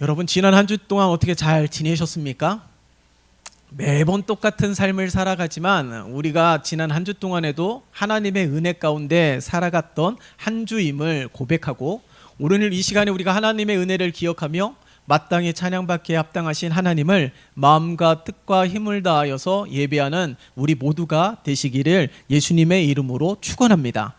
여러분 지난 한 주 동안 어떻게 잘 지내셨습니까? 매번 똑같은 삶을 살아가지만 우리가 지난 한 주 동안에도 하나님의 은혜 가운데 살아갔던 한 주임을 고백하고, 오늘 이 시간에 우리가 하나님의 은혜를 기억하며 마땅히 찬양받기에 합당하신 하나님을 마음과 뜻과 힘을 다하여서 예배하는 우리 모두가 되시기를 예수님의 이름으로 축원합니다.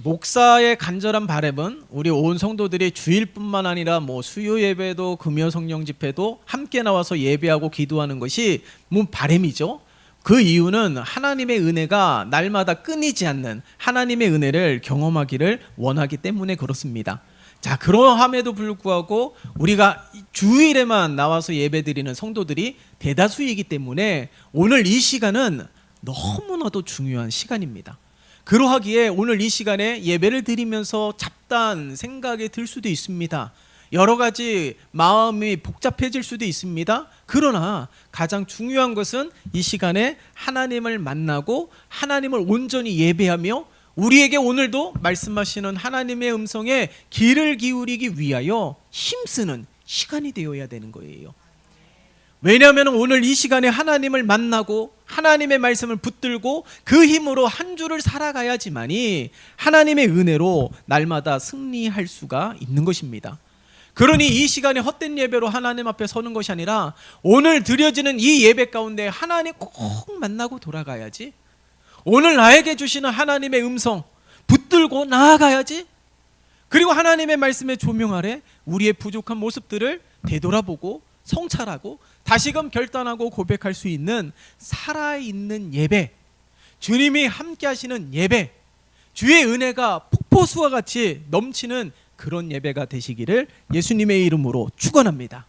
목사의 간절한 바람은 우리 온 성도들이 주일뿐만 아니라 수요 예배도 금요 성령 집회도 함께 나와서 예배하고 기도하는 것이 바람이죠. 그 이유는 하나님의 은혜가 날마다 끊이지 않는 하나님의 은혜를 경험하기를 원하기 때문에 그렇습니다. 자, 그러함에도 불구하고 우리가 주일에만 나와서 예배드리는 성도들이 대다수이기 때문에 오늘 이 시간은 너무나도 중요한 시간입니다. 그러하기에 오늘 이 시간에 예배를 드리면서 잡다한 생각이 들 수도 있습니다. 여러 가지 마음이 복잡해질 수도 있습니다. 그러나 가장 중요한 것은 이 시간에 하나님을 만나고 하나님을 온전히 예배하며 우리에게 오늘도 말씀하시는 하나님의 음성에 귀를 기울이기 위하여 힘쓰는 시간이 되어야 되는 거예요. 왜냐하면 오늘 이 시간에 하나님을 만나고 하나님의 말씀을 붙들고 그 힘으로 한 주를 살아가야지만이 하나님의 은혜로 날마다 승리할 수가 있는 것입니다. 그러니 이 시간에 헛된 예배로 하나님 앞에 서는 것이 아니라 오늘 드려지는 이 예배 가운데 하나님 꼭 만나고 돌아가야지. 오늘 나에게 주시는 하나님의 음성 붙들고 나아가야지. 그리고 하나님의 말씀의 조명 아래 우리의 부족한 모습들을 되돌아보고 성찰하고 다시금 결단하고 고백할 수 있는 살아있는 예배, 주님이 함께 하시는 예배, 주의 은혜가 폭포수와 같이 넘치는 그런 예배가 되시기를 예수님의 이름으로 축원합니다.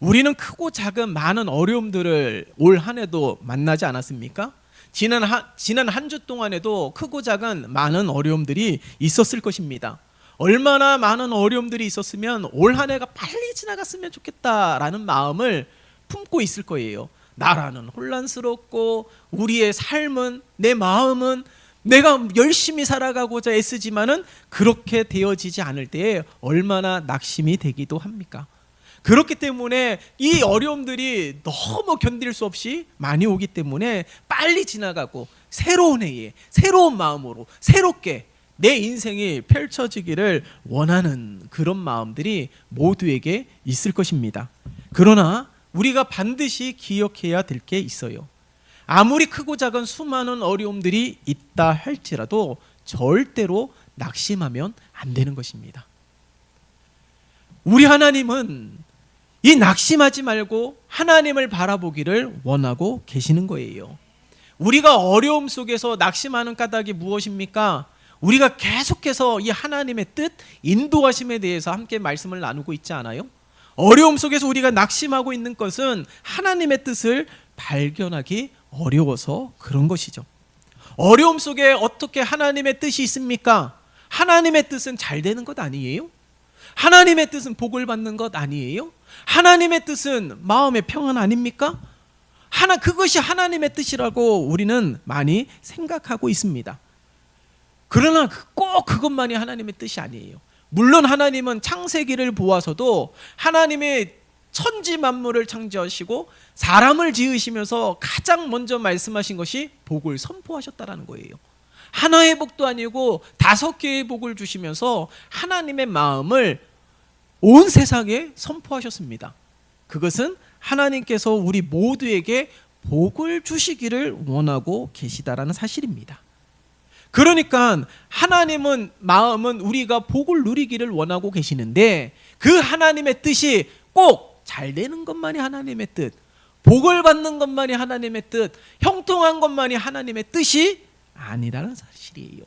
우리는 크고 작은 많은 어려움들을 올 한 해도 만나지 않았습니까? 지난 한 주 동안에도 크고 작은 많은 어려움들이 있었을 것입니다. 얼마나 많은 어려움들이 있었으면 올 한 해가 빨리 지나갔으면 좋겠다라는 마음을 품고 있을 거예요. 나라는 혼란스럽고 우리의 삶은, 내 마음은 내가 열심히 살아가고자 애쓰지만은 그렇게 되어지지 않을 때에 얼마나 낙심이 되기도 합니까? 그렇기 때문에 이 어려움들이 너무 견딜 수 없이 많이 오기 때문에 빨리 지나가고 새로운 해에 새로운 마음으로 새롭게 내 인생이 펼쳐지기를 원하는 그런 마음들이 모두에게 있을 것입니다. 그러나 우리가 반드시 기억해야 될 게 있어요. 아무리 크고 작은 수많은 어려움들이 있다 할지라도 절대로 낙심하면 안 되는 것입니다. 우리 하나님은 이 낙심하지 말고 하나님을 바라보기를 원하고 계시는 거예요. 우리가 어려움 속에서 낙심하는 까닭이 무엇입니까? 우리가 계속해서 이 하나님의 뜻, 인도하심에 대해서 함께 말씀을 나누고 있지 않아요? 어려움 속에서 우리가 낙심하고 있는 것은 하나님의 뜻을 발견하기 어려워서 그런 것이죠. 어려움 속에 어떻게 하나님의 뜻이 있습니까? 하나님의 뜻은 잘 되는 것 아니에요? 하나님의 뜻은 복을 받는 것 아니에요? 하나님의 뜻은 마음의 평안 아닙니까? 그것이 하나님의 뜻이라고 우리는 많이 생각하고 있습니다. 그러나 꼭 그것만이 하나님의 뜻이 아니에요. 물론 하나님은 창세기를 보아서도 하나님의 천지 만물을 창조하시고 사람을 지으시면서 가장 먼저 말씀하신 것이 복을 선포하셨다라는 거예요. 하나의 복도 아니고 5개의 복을 주시면서 하나님의 마음을 온 세상에 선포하셨습니다. 그것은 하나님께서 우리 모두에게 복을 주시기를 원하고 계시다라는 사실입니다. 그러니까 하나님은 마음은 우리가 복을 누리기를 원하고 계시는데 그 하나님의 뜻이 꼭 잘 되는 것만이 하나님의 뜻, 복을 받는 것만이 하나님의 뜻, 형통한 것만이 하나님의 뜻이 아니라는 사실이에요.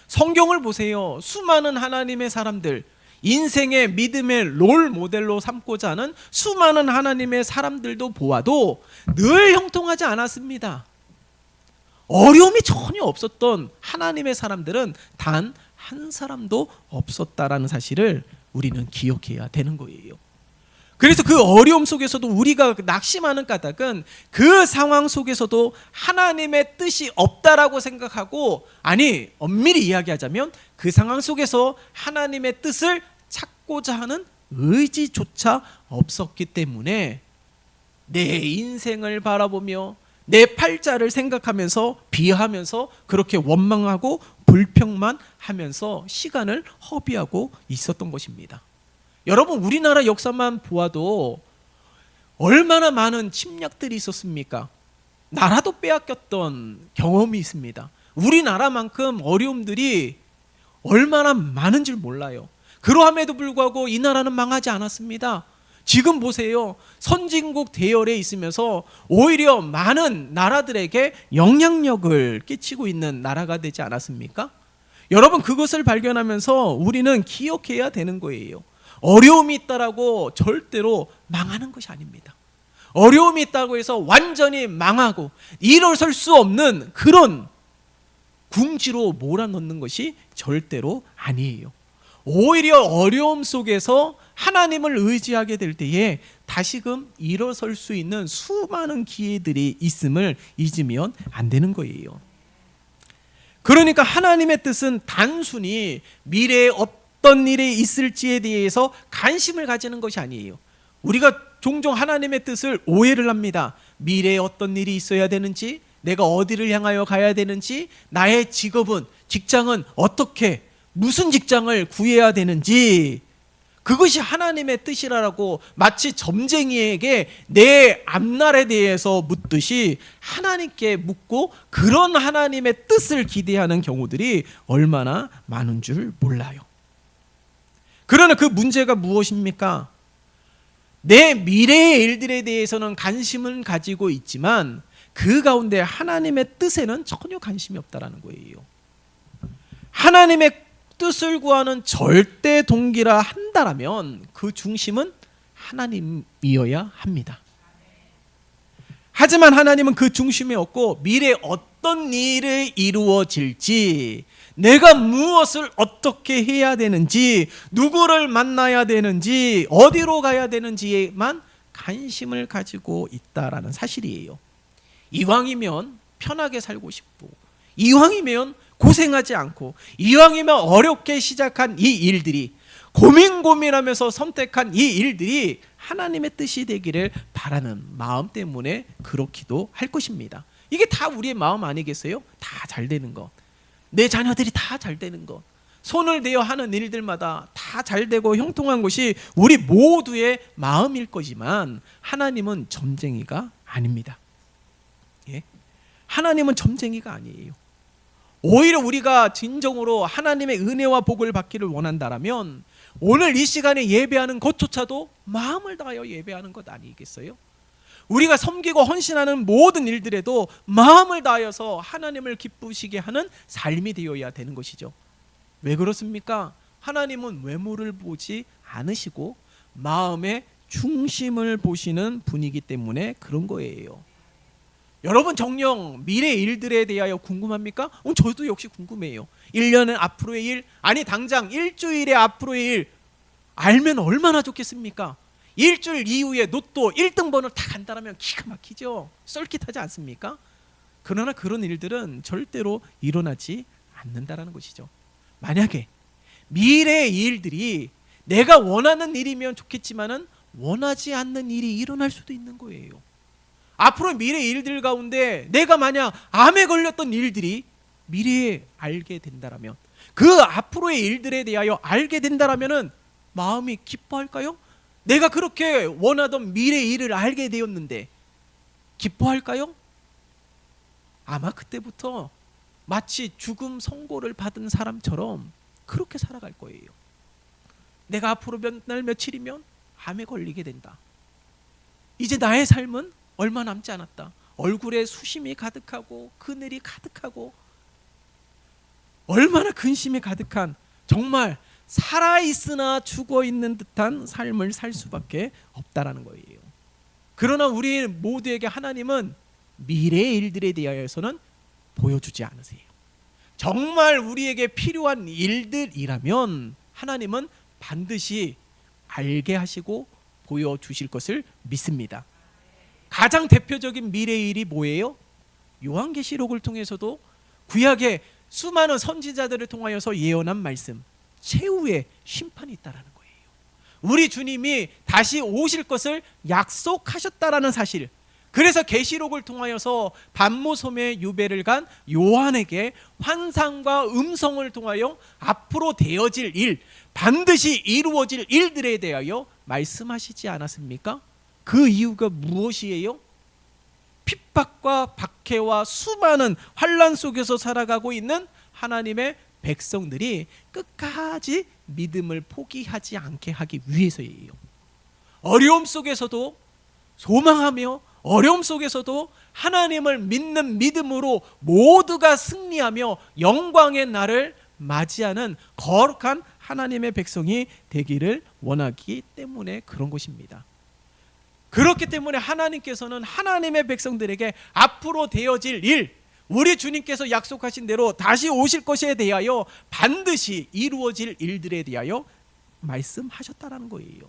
성경을 보세요. 수많은 하나님의 사람들, 인생의 믿음의 롤 모델로 삼고자 하는 수많은 하나님의 사람들도 보아도 늘 형통하지 않았습니다. 어려움이 전혀 없었던 하나님의 사람들은 단 한 사람도 없었다라는 사실을 우리는 기억해야 되는 거예요. 그래서 그 어려움 속에서도 우리가 낙심하는 까닭은 그 상황 속에서도 하나님의 뜻이 없다라고 생각하고, 엄밀히 이야기하자면 그 상황 속에서 하나님의 뜻을 찾고자 하는 의지조차 없었기 때문에 내 인생을 바라보며 내 팔자를 생각하면서 비하하면서 그렇게 원망하고 불평만 하면서 시간을 허비하고 있었던 것입니다. 여러분, 우리나라 역사만 보아도 얼마나 많은 침략들이 있었습니까? 나라도 빼앗겼던 경험이 있습니다. 우리나라만큼 어려움들이 얼마나 많은 줄 몰라요. 그러함에도 불구하고 이 나라는 망하지 않았습니다. 지금 보세요. 선진국 대열에 있으면서 오히려 많은 나라들에게 영향력을 끼치고 있는 나라가 되지 않았습니까? 여러분, 그것을 발견하면서 우리는 기억해야 되는 거예요. 어려움이 있다라고 절대로 망하는 것이 아닙니다. 어려움이 있다고 해서 완전히 망하고 일어설 수 없는 그런 궁지로 몰아넣는 것이 절대로 아니에요. 오히려 어려움 속에서 하나님을 의지하게 될 때에 다시금 일어설 수 있는 수많은 기회들이 있음을 잊으면 안 되는 거예요. 그러니까 하나님의 뜻은 단순히 미래에 어떤 일이 있을지에 대해서 관심을 가지는 것이 아니에요. 우리가 종종 하나님의 뜻을 오해를 합니다. 미래에 어떤 일이 있어야 되는지, 내가 어디를 향하여 가야 되는지, 나의 직업은, 직장은 어떻게, 무슨 직장을 구해야 되는지, 그것이 하나님의 뜻이라고 마치 점쟁이에게 내 앞날에 대해서 묻듯이 하나님께 묻고 그런 하나님의 뜻을 기대하는 경우들이 얼마나 많은 줄 몰라요. 그러나 그 문제가 무엇입니까? 내 미래의 일들에 대해서는 관심은 가지고 있지만 그 가운데 하나님의 뜻에는 전혀 관심이 없다라는 거예요. 하나님의 뜻을 구하는 절대 동기라 한다라면 그 중심은 하나님이어야 합니다. 하지만 하나님은 그 중심에 없고 미래에 어떤 일이 이루어질지, 내가 무엇을 어떻게 해야 되는지, 누구를 만나야 되는지, 어디로 가야 되는지에만 관심을 가지고 있다라는 사실이에요. 이왕이면 편하게 살고 싶고, 이왕이면 고생하지 않고, 이왕이면 어렵게 시작한 이 일들이, 고민하면서 선택한 이 일들이 하나님의 뜻이 되기를 바라는 마음 때문에 그렇기도 할 것입니다. 이게 다 우리의 마음 아니겠어요? 다 잘 되는 것, 내 자녀들이 다 잘 되는 것, 손을 대어 하는 일들마다 다 잘 되고 형통한 것이 우리 모두의 마음일 거지만 하나님은 점쟁이가 아닙니다. 예? 하나님은 점쟁이가 아니에요. 오히려 우리가 진정으로 하나님의 은혜와 복을 받기를 원한다라면 오늘 이 시간에 예배하는 것조차도 마음을 다하여 예배하는 것 아니겠어요? 우리가 섬기고 헌신하는 모든 일들에도 마음을 다하여서 하나님을 기쁘시게 하는 삶이 되어야 되는 것이죠. 왜 그렇습니까? 하나님은 외모를 보지 않으시고 마음의 중심을 보시는 분이기 때문에 그런 거예요. 여러분, 정녕 미래 일들에 대하여 궁금합니까? 저도 역시 궁금해요. 1년은 앞으로의 일, 아니 당장 일주일의 앞으로의 일 알면 얼마나 좋겠습니까? 일주일 이후에 로또 1등 번호를 다 간다면 기가 막히죠. 쏠깃하지 않습니까? 그러나 그런 일들은 절대로 일어나지 않는다라는 것이죠. 만약에 미래의 일들이 내가 원하는 일이면 좋겠지만은 원하지 않는 일이 일어날 수도 있는 거예요. 앞으로 미래 일들 가운데 내가 만약 암에 걸렸던 일들이 미래에 알게 된다라면, 그 앞으로의 일들에 대하여 알게 된다라면은 마음이 기뻐할까요? 내가 그렇게 원하던 미래 일을 알게 되었는데 기뻐할까요? 아마 그때부터 마치 죽음 선고를 받은 사람처럼 그렇게 살아갈 거예요. 내가 앞으로 몇 날 며칠이면 암에 걸리게 된다. 이제 나의 삶은 얼마 남지 않았다. 얼굴에 수심이 가득하고 그늘이 가득하고 얼마나 근심이 가득한, 정말 살아있으나 죽어있는 듯한 삶을 살 수밖에 없다라는 거예요. 그러나 우리 모두에게 하나님은 미래의 일들에 대하여서는 보여주지 않으세요. 정말 우리에게 필요한 일들이라면 하나님은 반드시 알게 하시고 보여주실 것을 믿습니다. 가장 대표적인 미래의 일이 뭐예요? 요한계시록을 통해서도 구약의 수많은 선지자들을 통하여서 예언한 말씀, 최후의 심판이 있다라는 거예요. 우리 주님이 다시 오실 것을 약속하셨다라는 사실. 그래서 계시록을 통하여서 반모섬에 유배를 간 요한에게 환상과 음성을 통하여 앞으로 되어질 일, 반드시 이루어질 일들에 대하여 말씀하시지 않았습니까? 그 이유가 무엇이에요? 핍박과 박해와 수많은 환난 속에서 살아가고 있는 하나님의 백성들이 끝까지 믿음을 포기하지 않게 하기 위해서예요. 어려움 속에서도 소망하며 어려움 속에서도 하나님을 믿는 믿음으로 모두가 승리하며 영광의 날을 맞이하는 거룩한 하나님의 백성이 되기를 원하기 때문에 그런 것입니다. 그렇기 때문에 하나님께서는 하나님의 백성들에게 앞으로 되어질 일, 우리 주님께서 약속하신 대로 다시 오실 것에 대하여 반드시 이루어질 일들에 대하여 말씀하셨다라는 거예요.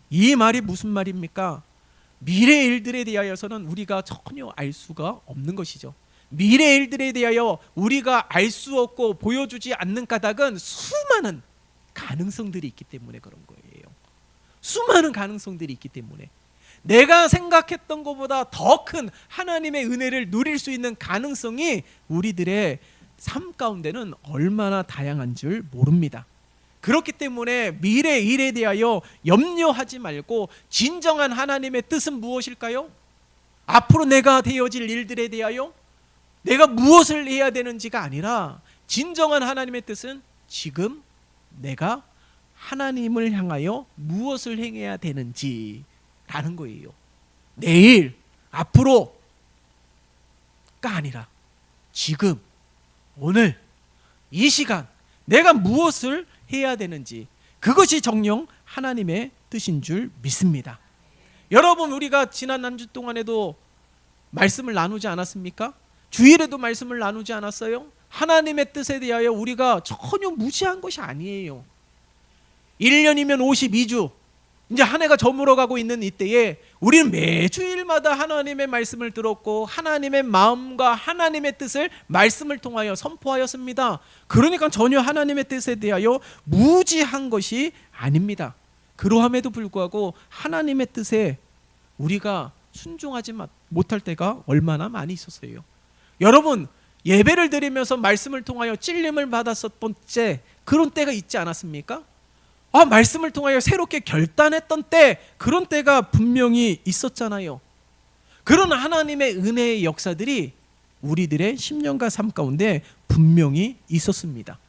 이 말이 무슨 말입니까? 미래 일들에 대하여서는 우리가 전혀 알 수가 없는 것이죠. 미래 일들에 대하여 우리가 알 수 없고 보여주지 않는 까닭은 수많은 가능성들이 있기 때문에 그런 거예요. 수많은 가능성들이 있기 때문에 내가 생각했던 것보다 더 큰 하나님의 은혜를 누릴 수 있는 가능성이 우리들의 삶 가운데는 얼마나 다양한 줄 모릅니다. 그렇기 때문에 미래 일에 대하여 염려하지 말고 진정한 하나님의 뜻은 무엇일까요? 앞으로 내가 되어질 일들에 대하여 내가 무엇을 해야 되는지가 아니라 진정한 하나님의 뜻은 지금 내가 하나님을 향하여 무엇을 행해야 되는지라는 거예요. 내일, 앞으로가 아니라 지금, 오늘, 이 시간 내가 무엇을 해야 되는지, 그것이 정녕 하나님의 뜻인 줄 믿습니다. 여러분, 우리가 지난 한 주 동안에도 말씀을 나누지 않았습니까? 주일에도 말씀을 나누지 않았어요? 하나님의 뜻에 대하여 우리가 전혀 무시한 것이 아니에요. 1년이면 52주, 이제 한 해가 저물어가고 있는 이때에 우리는 매주일마다 하나님의 말씀을 들었고 하나님의 마음과 하나님의 뜻을 말씀을 통하여 선포하였습니다. 그러니까 전혀 하나님의 뜻에 대하여 무지한 것이 아닙니다. 그러함에도 불구하고 하나님의 뜻에 우리가 순종하지 못할 때가 얼마나 많이 있었어요. 여러분, 예배를 드리면서 말씀을 통하여 찔림을 받았었던 때, 그런 때가 있지 않았습니까? 말씀을 통하여 새롭게 결단했던 때, 그런 때가 분명히 있었잖아요. 그런 하나님의 은혜의 역사들이 우리들의 10년과 삶 가운데 분명히 있었습니다.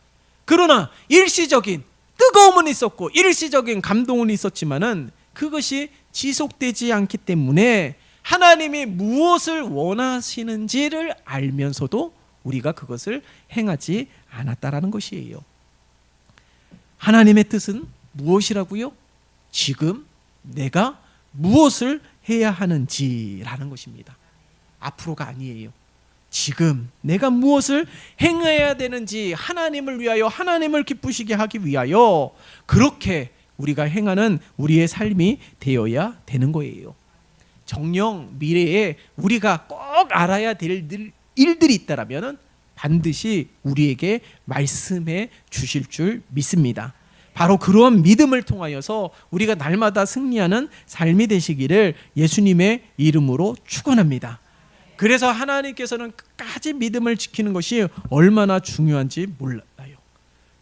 그러나 일시적인 뜨거움은 있었고 일시적인 감동은 있었지만은 그것이 지속되지 않기 때문에 하나님이 무엇을 원하시는지를 알면서도 우리가 그것을 행하지 않았다라는 것이에요. 하나님의 뜻은 무엇이라고요? 지금 내가 무엇을 해야 하는지라는 것입니다. 앞으로가 아니에요. 지금 내가 무엇을 행해야 되는지, 하나님을 위하여, 하나님을 기쁘시게 하기 위하여 그렇게 우리가 행하는 우리의 삶이 되어야 되는 거예요. 정녕 미래에 우리가 꼭 알아야 될 일들이 있다라면 반드시 우리에게 말씀해 주실 줄 믿습니다. 바로 그러한 믿음을 통하여서 우리가 날마다 승리하는 삶이 되시기를 예수님의 이름으로 축원합니다. 그래서 하나님께서는 끝까지 믿음을 지키는 것이 얼마나 중요한지 몰라요.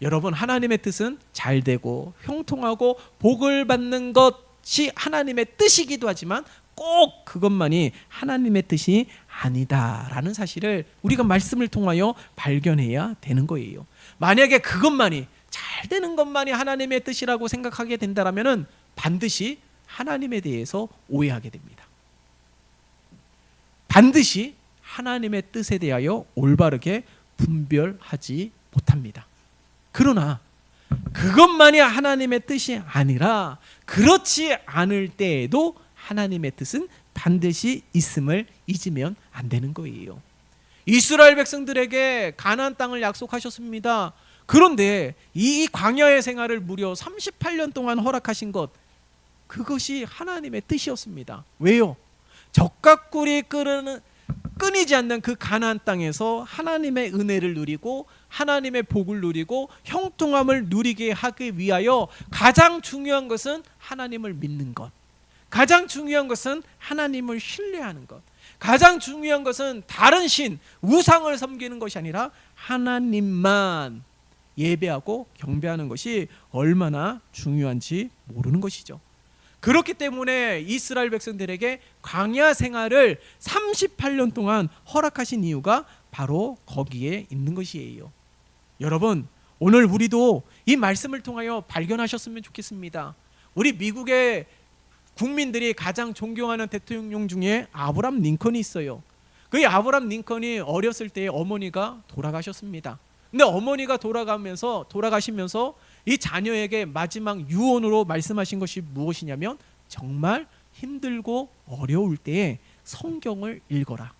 여러분, 하나님의 뜻은 잘되고 형통하고 복을 받는 것이 하나님의 뜻이기도 하지만 꼭 그것만이 하나님의 뜻이 아니다라는 사실을 우리가 말씀을 통하여 발견해야 되는 거예요. 만약에 그것만이, 잘 되는 것만이 하나님의 뜻이라고 생각하게 된다면 반드시 하나님에 대해서 오해하게 됩니다. 반드시 하나님의 뜻에 대하여 올바르게 분별하지 못합니다. 그러나 그것만이 하나님의 뜻이 아니라 그렇지 않을 때에도 하나님의 뜻은 반드시 있음을 잊으면 안 되는 거예요. 이스라엘 백성들에게 가나안 땅을 약속하셨습니다. 그런데 이 광야의 생활을 무려 38년 동안 허락하신 것, 그것이 하나님의 뜻이었습니다. 왜요? 적과 꿀이 끊이지 않는 그 가나안 땅에서 하나님의 은혜를 누리고 하나님의 복을 누리고 형통함을 누리게 하기 위하여 가장 중요한 것은 하나님을 믿는 것, 가장 중요한 것은 하나님을 신뢰하는 것, 가장 중요한 것은 다른 신, 우상을 섬기는 것이 아니라 하나님만 예배하고 경배하는 것이 얼마나 중요한지 모르는 것이죠. 그렇기 때문에 이스라엘 백성들에게 광야 생활을 38년 동안 허락하신 이유가 바로 거기에 있는 것이에요. 여러분, 오늘 우리도 이 말씀을 통하여 발견하셨으면 좋겠습니다. 우리 미국의 국민들이 가장 존경하는 대통령 중에 아브라함 링컨이 있어요. 그 아브라함 링컨이 어렸을 때 어머니가 돌아가셨습니다. 근데 어머니가 돌아가시면서 이 자녀에게 마지막 유언으로 말씀하신 것이 무엇이냐면, 정말 힘들고 어려울 때에 성경을 읽어라.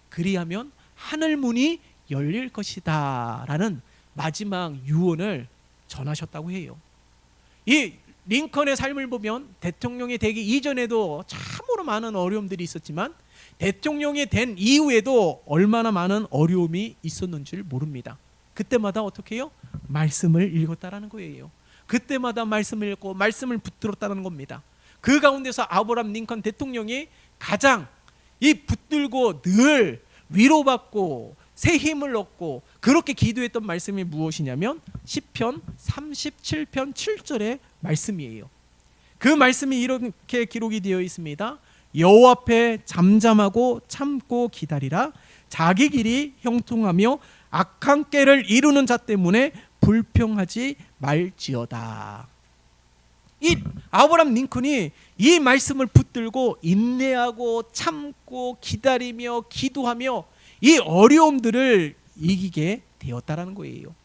그리하면 하늘 문이 열릴 것이다 라는 마지막 유언을 전하셨다고 해요. 이 링컨의 삶을 보면 대통령이 되기 이전에도 참으로 많은 어려움들이 있었지만 대통령이 된 이후에도 얼마나 많은 어려움이 있었는지를 모릅니다. 그때마다 어떻게 해요? 말씀을 읽었다라는 거예요. 그때마다 말씀을 읽고 말씀을 붙들었다는 겁니다. 그 가운데서 아브라함 링컨 대통령이 가장 이 붙들고 늘 위로받고 새 힘을 얻고 그렇게 기도했던 말씀이 무엇이냐면 시편 37편 7절의 말씀이에요. 그 말씀이 이렇게 기록이 되어 있습니다. 여호와 앞에 잠잠하고 참고 기다리라. 자기 길이 형통하며 악한 꾀를 이루는 자 때문에 불평하지 말지어다. 이 아브라함 링컨이 이 말씀을 붙들고 인내하고 참고 기다리며 기도하며 이 어려움들을 이기게 되었다라는 거예요.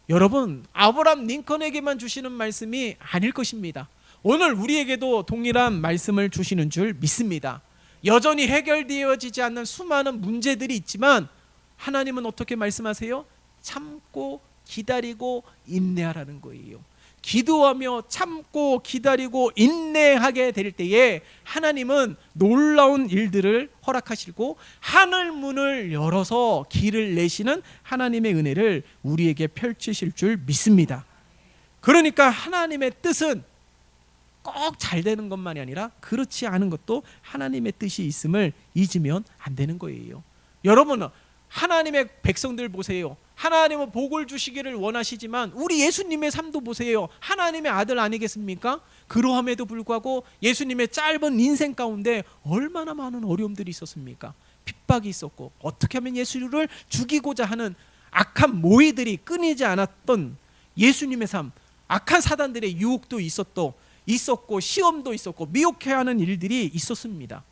여러분, 아브라함 링컨에게만 주시는 말씀이 아닐 것입니다. 오늘 우리에게도 동일한 말씀을 주시는 줄 믿습니다. 여전히 해결되어지지 않는 수많은 문제들이 있지만 하나님은 어떻게 말씀하세요? 참고 기다리고 인내하라는 거예요. 기도하며 참고 기다리고 인내하게 될 때에 하나님은 놀라운 일들을 허락하시고 하늘 문을 열어서 길을 내시는 하나님의 은혜를 우리에게 펼치실 줄 믿습니다. 그러니까 하나님의 뜻은 꼭 잘 되는 것만이 아니라 그렇지 않은 것도 하나님의 뜻이 있음을 잊으면 안 되는 거예요. 여러분, 하나님의 백성들 보세요. 하나님은 복을 주시기를 원하시지만 우리 예수님의 삶도 보세요. 하나님의 아들 아니겠습니까? 그러함에도 불구하고 예수님의 짧은 인생 가운데 얼마나 많은 어려움들이 있었습니까? 핍박이 있었고 어떻게 하면 예수를 죽이고자 하는 악한 모의들이 끊이지 않았던 예수님의 삶, 악한 사단들의 유혹도 있었고 시험도 있었고 미혹해하는 일들이 있었습니다.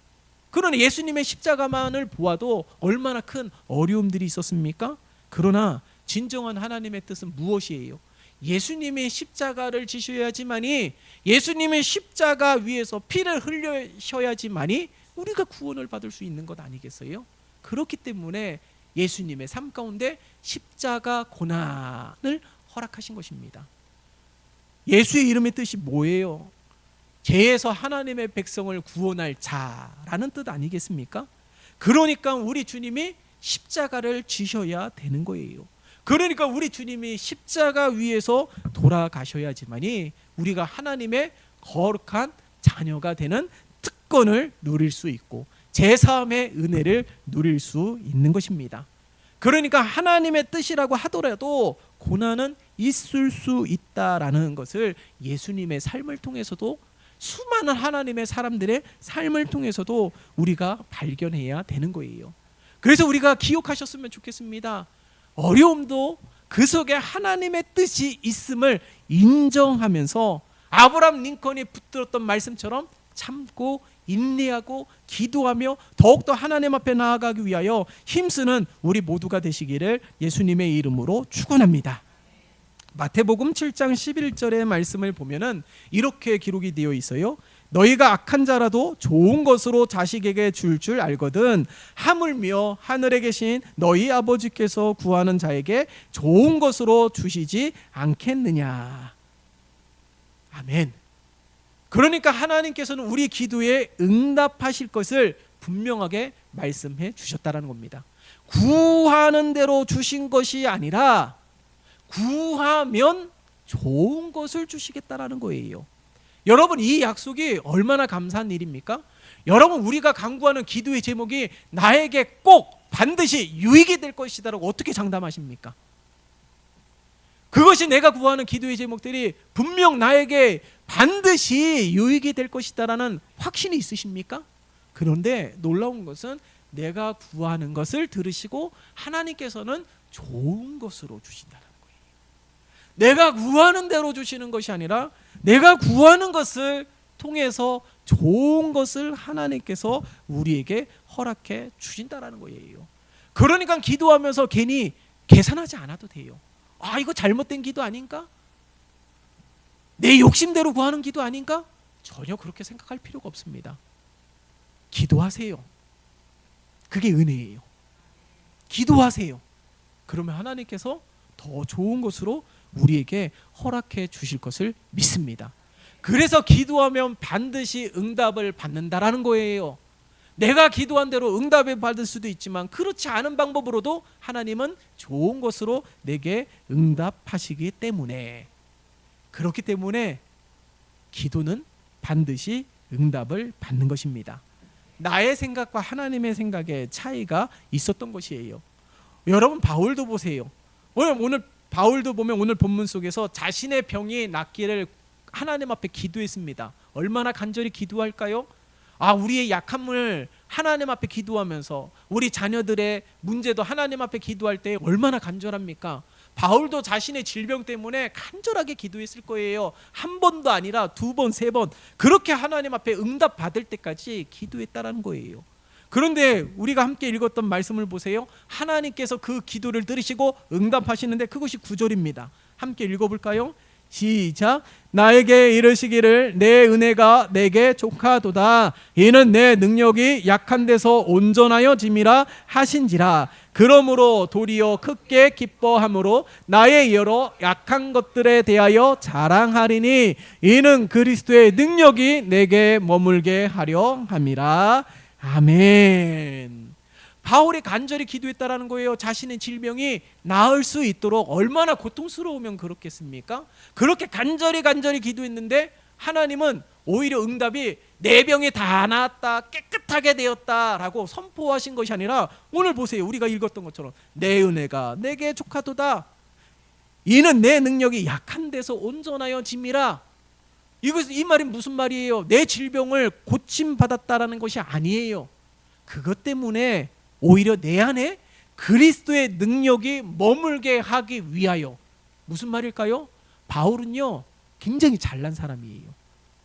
그러나 예수님의 십자가만을 보아도 얼마나 큰 어려움들이 있었습니까? 그러나 진정한 하나님의 뜻은 무엇이에요? 예수님의 십자가를 지셔야지만이, 예수님의 십자가 위에서 피를 흘리셔야지만이 우리가 구원을 받을 수 있는 것 아니겠어요? 그렇기 때문에 예수님의 삶 가운데 십자가 고난을 허락하신 것입니다. 예수의 이름의 뜻이 뭐예요? 죄에서 하나님의 백성을 구원할 자라는 뜻 아니겠습니까? 그러니까 우리 주님이 십자가를 지셔야 되는 거예요. 그러니까 우리 주님이 십자가 위에서 돌아가셔야지만이 우리가 하나님의 거룩한 자녀가 되는 특권을 누릴 수 있고 제사함의 은혜를 누릴 수 있는 것입니다. 그러니까 하나님의 뜻이라고 하더라도 고난은 있을 수 있다라는 것을 예수님의 삶을 통해서도 수많은 하나님의 사람들의 삶을 통해서도 우리가 발견해야 되는 거예요. 그래서 우리가 기억하셨으면 좋겠습니다. 어려움도 그 속에 하나님의 뜻이 있음을 인정하면서 아브라함 링컨이 붙들었던 말씀처럼 참고 인내하고 기도하며 더욱더 하나님 앞에 나아가기 위하여 힘쓰는 우리 모두가 되시기를 예수님의 이름으로 축원합니다. 마태복음 7장 11절의 말씀을 보면은 이렇게 기록이 되어 있어요. 너희가 악한 자라도 좋은 것으로 자식에게 줄 알거든 하물며 하늘에 계신 너희 아버지께서 구하는 자에게 좋은 것으로 주시지 않겠느냐. 아멘. 그러니까 하나님께서는 우리 기도에 응답하실 것을 분명하게 말씀해 주셨다라는 겁니다. 구하는 대로 주신 것이 아니라 구하면 좋은 것을 주시겠다라는 거예요. 여러분, 이 약속이 얼마나 감사한 일입니까? 여러분, 우리가 간구하는 기도의 제목이 나에게 꼭 반드시 유익이 될 것이다라고 어떻게 장담하십니까? 그것이 내가 구하는 기도의 제목들이 분명 나에게 반드시 유익이 될 것이다라는 확신이 있으십니까? 그런데 놀라운 것은 내가 구하는 것을 들으시고 하나님께서는 좋은 것으로 주신다는 거예요. 내가 구하는 대로 주시는 것이 아니라 내가 구하는 것을 통해서 좋은 것을 하나님께서 우리에게 허락해 주신다는 거예요. 그러니까 기도하면서 괜히 계산하지 않아도 돼요. 아, 이거 잘못된 기도 아닌가? 내 욕심대로 구하는 기도 아닌가? 전혀 그렇게 생각할 필요가 없습니다. 기도하세요. 그게 은혜예요. 기도하세요. 그러면 하나님께서 더 좋은 것으로 우리에게 허락해 주실 것을 믿습니다. 그래서 기도하면 반드시 응답을 받는다라는 거예요. 내가 기도한 대로 응답을 받을 수도 있지만 그렇지 않은 방법으로도 하나님은 좋은 것으로 내게 응답하시기 때문에, 그렇기 때문에 기도는 반드시 응답을 받는 것입니다. 나의 생각과 하나님의 생각의 차이가 있었던 것이에요. 여러분, 바울도 보세요. 오늘 바울도 보면 오늘 본문 속에서 자신의 병이 낫기를 하나님 앞에 기도했습니다. 얼마나 간절히 기도할까요? 우리의 약함을 하나님 앞에 기도하면서 우리 자녀들의 문제도 하나님 앞에 기도할 때 얼마나 간절합니까? 바울도 자신의 질병 때문에 간절하게 기도했을 거예요. 한 번도 아니라 두 번, 세 번 그렇게 하나님 앞에 응답 받을 때까지 기도했다라는 거예요. 그런데 우리가 함께 읽었던 말씀을 보세요. 하나님께서 그 기도를 들으시고 응답하시는데 그것이 9절입니다. 함께 읽어볼까요? 시작. 나에게 이르시기를 내 은혜가 내게 족하도다. 이는 내 능력이 약한 데서 온전하여 짐이라 하신지라. 그러므로 도리어 크게 기뻐함으로 나의 여러 약한 것들에 대하여 자랑하리니 이는 그리스도의 능력이 내게 머물게 하려 함이라. 아멘. 바울이 간절히 기도했다라는 거예요. 자신의 질병이 나을 수 있도록. 얼마나 고통스러우면 그렇겠습니까? 그렇게 간절히 기도했는데 하나님은 오히려 응답이 내 병이 다 나았다, 깨끗하게 되었다라고 선포하신 것이 아니라 오늘 보세요. 우리가 읽었던 것처럼 내 은혜가 내게 족하도다. 이는 내 능력이 약한 데서 온전하여 짐이라. 이 말이 무슨 말이에요? 내 질병을 고침받았다라는 것이 아니에요. 그것 때문에 오히려 내 안에 그리스도의 능력이 머물게 하기 위하여. 무슨 말일까요? 바울은요 굉장히 잘난 사람이에요.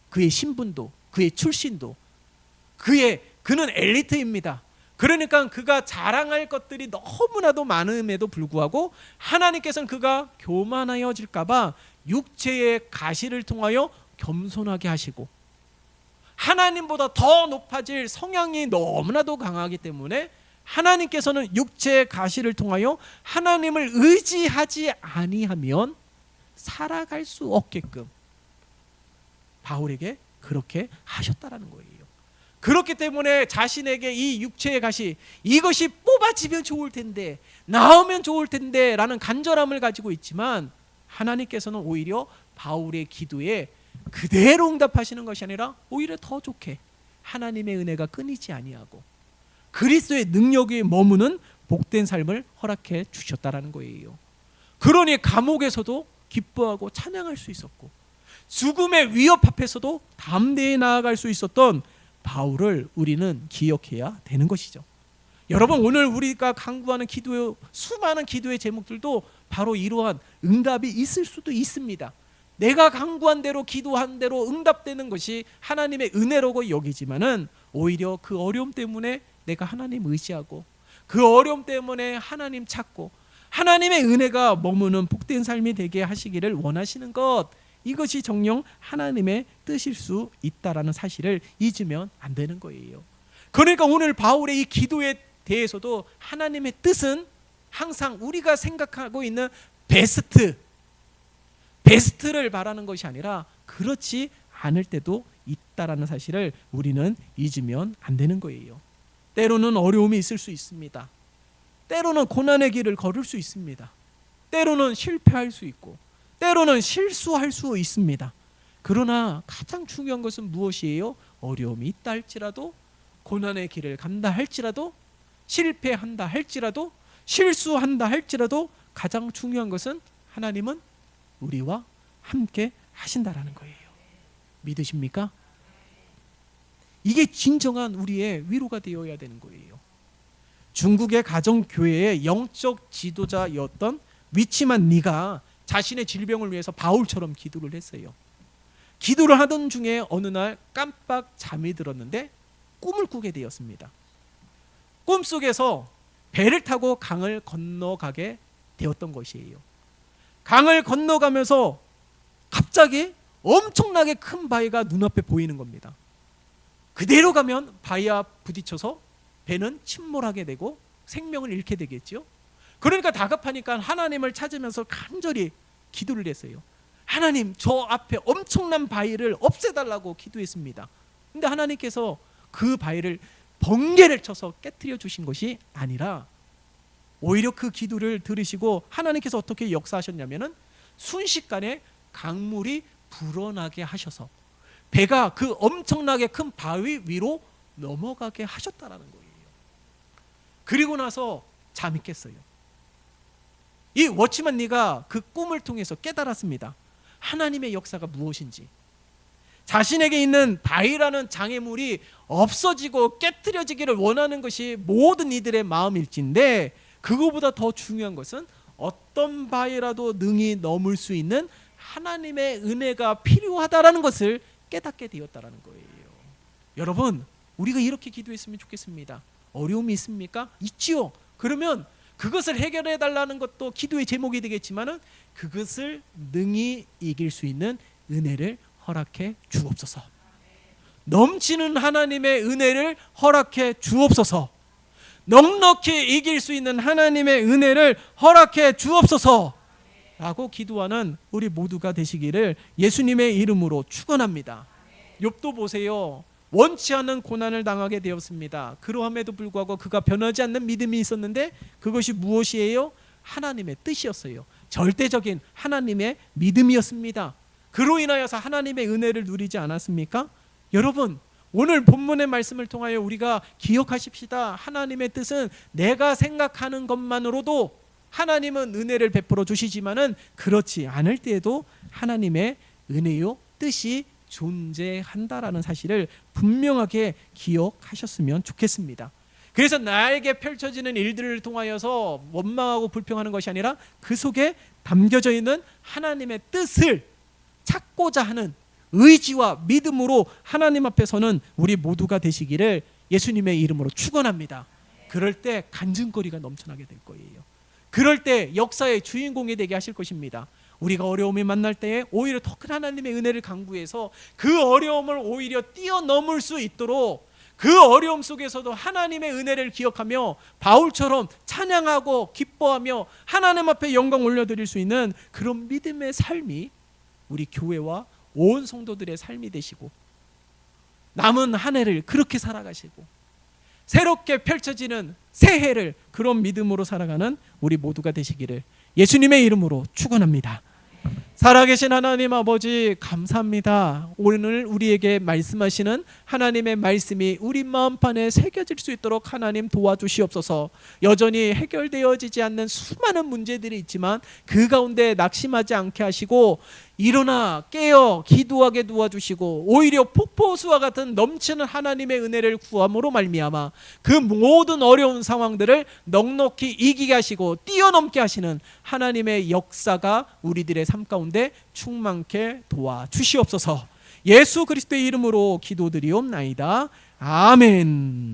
그의 신분도 그의 출신도 그는 엘리트입니다. 그러니까 그가 자랑할 것들이 너무나도 많음에도 불구하고 하나님께서는 그가 교만하여질까 봐 육체의 가시를 통하여 겸손하게 하시고 하나님보다 더 높아질 성향이 너무나도 강하기 때문에 하나님께서는 육체의 가시를 통하여 하나님을 의지하지 아니하면 살아갈 수 없게끔 바울에게 그렇게 하셨다라는 거예요. 그렇기 때문에 자신에게 이 육체의 가시, 이것이 뽑아지면 좋을 텐데, 나으면 좋을 텐데 라는 간절함을 가지고 있지만 하나님께서는 오히려 바울의 기도에 그대로 응답하시는 것이 아니라 오히려 더 좋게 하나님의 은혜가 끊이지 아니하고 그리스도의 능력이 머무는 복된 삶을 허락해 주셨다라는 거예요. 그러니 감옥에서도 기뻐하고 찬양할 수 있었고 죽음의 위협 앞에서도 담대히 나아갈 수 있었던 바울을 우리는 기억해야 되는 것이죠. 여러분, 오늘 우리가 간구하는 수많은 기도의 제목들도 바로 이러한 응답이 있을 수도 있습니다. 내가 간구한 대로 기도한 대로 응답되는 것이 하나님의 은혜라고 여기지만은 오히려 그 어려움 때문에 내가 하나님 의지하고 그 어려움 때문에 하나님 찾고 하나님의 은혜가 머무는 복된 삶이 되게 하시기를 원하시는 것, 이것이 정녕 하나님의 뜻일 수 있다라는 사실을 잊으면 안 되는 거예요. 그러니까 오늘 바울의 이 기도에 대해서도 하나님의 뜻은 항상 우리가 생각하고 있는 베스트를 바라는 것이 아니라 그렇지 않을 때도 있다라는 사실을 우리는 잊으면 안 되는 거예요. 때로는 어려움이 있을 수 있습니다. 때로는 고난의 길을 걸을 수 있습니다. 때로는 실패할 수 있고 때로는 실수할 수 있습니다. 그러나 가장 중요한 것은 무엇이에요? 어려움이 있다 할지라도, 고난의 길을 간다 할지라도, 실패한다 할지라도, 실수한다 할지라도 가장 중요한 것은 하나님은 우리와 함께 하신다라는 거예요. 믿으십니까? 이게 진정한 우리의 위로가 되어야 되는 거예요. 중국의 가정교회의 영적 지도자였던 위치만 니가 자신의 질병을 위해서 바울처럼 기도를 했어요. 기도를 하던 중에 어느 날 깜빡 잠이 들었는데 꿈을 꾸게 되었습니다. 꿈속에서 배를 타고 강을 건너가게 되었던 것이에요. 강을 건너가면서 갑자기 엄청나게 큰 바위가 눈앞에 보이는 겁니다. 그대로 가면 바위와 부딪혀서 배는 침몰하게 되고 생명을 잃게 되겠죠. 그러니까 다급하니까 하나님을 찾으면서 간절히 기도를 했어요. 하나님, 저 앞에 엄청난 바위를 없애달라고 기도했습니다. 근데 하나님께서 그 바위를 번개를 쳐서 깨트려 주신 것이 아니라 오히려 그 기도를 들으시고 하나님께서 어떻게 역사하셨냐면은 순식간에 강물이 불어나게 하셔서 배가 그 엄청나게 큰 바위 위로 넘어가게 하셨다라는 거예요. 그리고 나서 잠이 깼어요. 이 워치만 니가 그 꿈을 통해서 깨달았습니다. 하나님의 역사가 무엇인지, 자신에게 있는 바위라는 장애물이 없어지고 깨트려지기를 원하는 것이 모든 이들의 마음일진데, 그거보다 더 중요한 것은 어떤 바위라도 능히 넘을 수 있는 하나님의 은혜가 필요하다라는 것을 깨닫게 되었다라는 거예요. 여러분, 우리가 이렇게 기도했으면 좋겠습니다. 어려움이 있습니까? 있지요. 그러면 그것을 해결해 달라는 것도 기도의 제목이 되겠지만은 그것을 능히 이길 수 있는 은혜를 허락해 주옵소서. 넘치는 하나님의 은혜를 허락해 주옵소서. 넉넉히 이길 수 있는 하나님의 은혜를 허락해 주옵소서 라고 기도하는 우리 모두가 되시기를 예수님의 이름으로 축원합니다. 욥도 보세요. 원치 않는 고난을 당하게 되었습니다. 그러함에도 불구하고 그가 변하지 않는 믿음이 있었는데 그것이 무엇이에요? 하나님의 뜻이었어요. 절대적인 하나님의 믿음이었습니다. 그로 인하여서 하나님의 은혜를 누리지 않았습니까? 여러분, 오늘 본문의 말씀을 통하여 우리가 기억하십시다. 하나님의 뜻은 내가 생각하는 것만으로도 하나님은 은혜를 베풀어 주시지만은 그렇지 않을 때에도 하나님의 은혜요 뜻이 존재한다라는 사실을 분명하게 기억하셨으면 좋겠습니다. 그래서 나에게 펼쳐지는 일들을 통하여서 원망하고 불평하는 것이 아니라 그 속에 담겨져 있는 하나님의 뜻을 찾고자 하는 의지와 믿음으로 하나님 앞에 서는 우리 모두가 되시기를 예수님의 이름으로 축원합니다. 그럴 때 간증거리가 넘쳐나게 될 거예요. 그럴 때 역사의 주인공이 되게 하실 것입니다. 우리가 어려움을 만날 때에 오히려 더 큰 하나님의 은혜를 강구해서 그 어려움을 오히려 뛰어넘을 수 있도록 그 어려움 속에서도 하나님의 은혜를 기억하며 바울처럼 찬양하고 기뻐하며 하나님 앞에 영광 올려드릴 수 있는 그런 믿음의 삶이 우리 교회와 온 성도들의 삶이 되시고 남은 한 해를 그렇게 살아가시고 새롭게 펼쳐지는 새해를 그런 믿음으로 살아가는 우리 모두가 되시기를 예수님의 이름으로 축원합니다. 살아계신 하나님 아버지 감사합니다. 오늘 우리에게 말씀하시는 하나님의 말씀이 우리 마음판에 새겨질 수 있도록 하나님 도와주시옵소서. 여전히 해결되어지지 않는 수많은 문제들이 있지만 그 가운데 낙심하지 않게 하시고 일어나 깨어 기도하게 도와주시고 오히려 폭포수와 같은 넘치는 하나님의 은혜를 구함으로 말미암아 그 모든 어려운 상황들을 넉넉히 이기게 하시고 뛰어넘게 하시는 하나님의 역사가 우리들의 삶 가운데 충만케 도와주시옵소서. 예수 그리스도의 이름으로 기도드리옵나이다. 아멘.